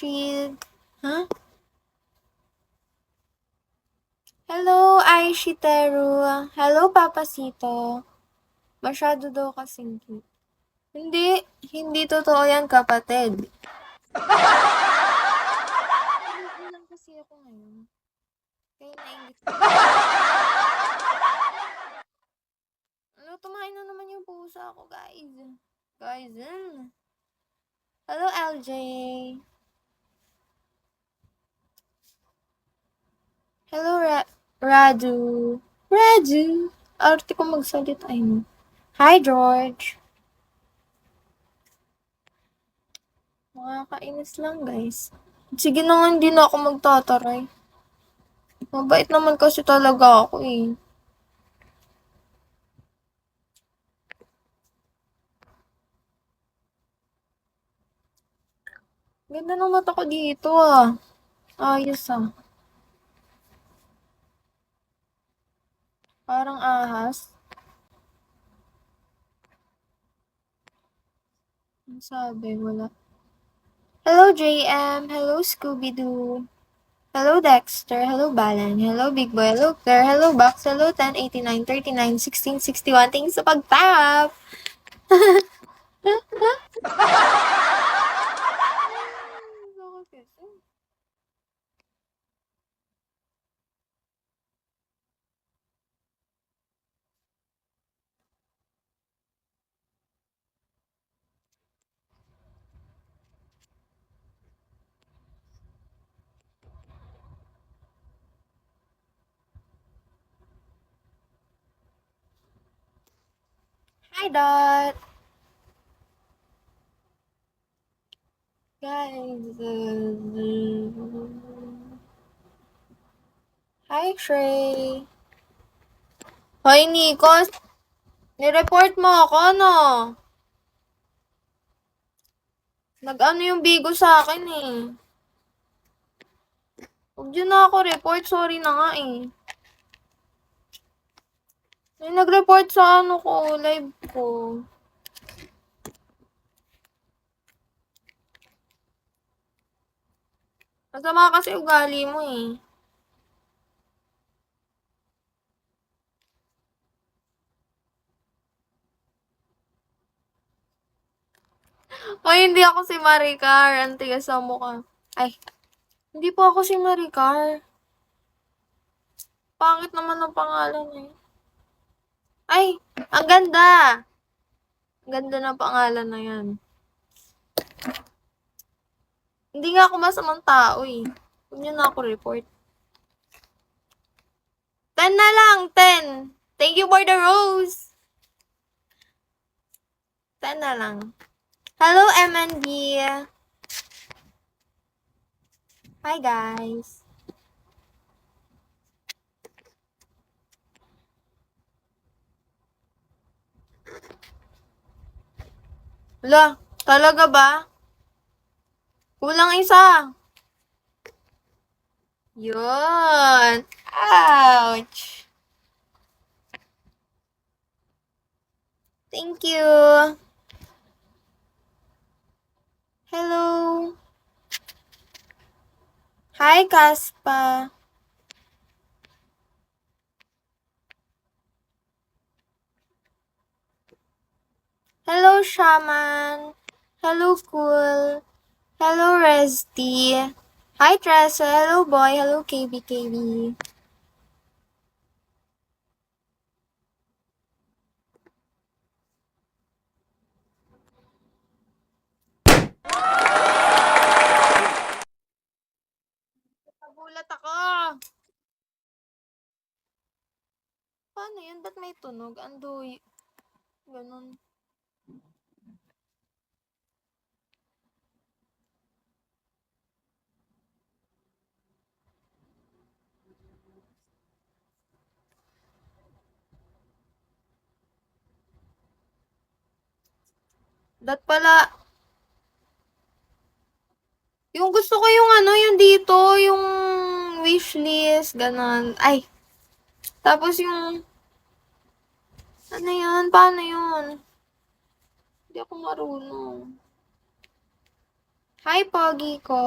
Aishi. Huh? Hello, Aishi Teru. Hello, Papasito. Masyado daw kasing cute. Hindi totoo yan, kapatid. Hindi lang kasi ako ngayon. Kaya naingit ko. Ano, tumain na naman yung pusa ko, guys. Guys, Hello, LJ. Hello, Radu. Radu. Arte ko magsalita, ay mo. Hi, George. Makakainis lang, guys. Sige na nga, hindi na ako magtataray. Mabait naman kasi talaga ako eh. Ganda ng mata ko dito ah. Ayos ah. Parang ahas. Ang sabi, wala. Hello, JM. Hello, Scooby-Doo. Hello, Dexter. Hello, Balan. Hello, Big Boy. Hello, Claire. Hello, Box. Hello, 1089, 39, 16, 61. Thanks sa pag-tap. Hi, Dot. Guys. Hi, Trey. Hoy, Nikos. Ni-report mo ako, no? Nag-ano yung bigo sa akin eh. Huwag yun na ako report. Sorry na nga eh. May nag-report sa ano ko, live ko. Masama kasi ugali mo eh. Ay, hindi ako si Maricar. Ang tigas sa mukha. Ay, hindi po ako si Maricar. Pangit naman ng pangalan eh. Ay, ang ganda! Ang ganda ng pangalan na yan. Hindi nga ako masamang tao eh. Huwag niyo na ako report. 10 na lang, 10. Thank you for the rose. 10 na lang. Hello, MNB. Hi, guys. Wala, talaga ba? Kulang isa. Yun. Ouch. Thank you. Hello. Hi, Kaspa. Hello, Shaman. Hello, Cool. Hello, Resty. Hi, Tressa. Hello, Boy. Hello, KB. Nagulat ako. Paano yun? Ba't may tunog? Andoy. Ganun. Dat pala. Yung gusto ko yung ano, yung dito, yung wishlist, ganun. Ay. Tapos yung, ano yun? Paano yun? Hindi ako marunong. Hi, Pogi ko.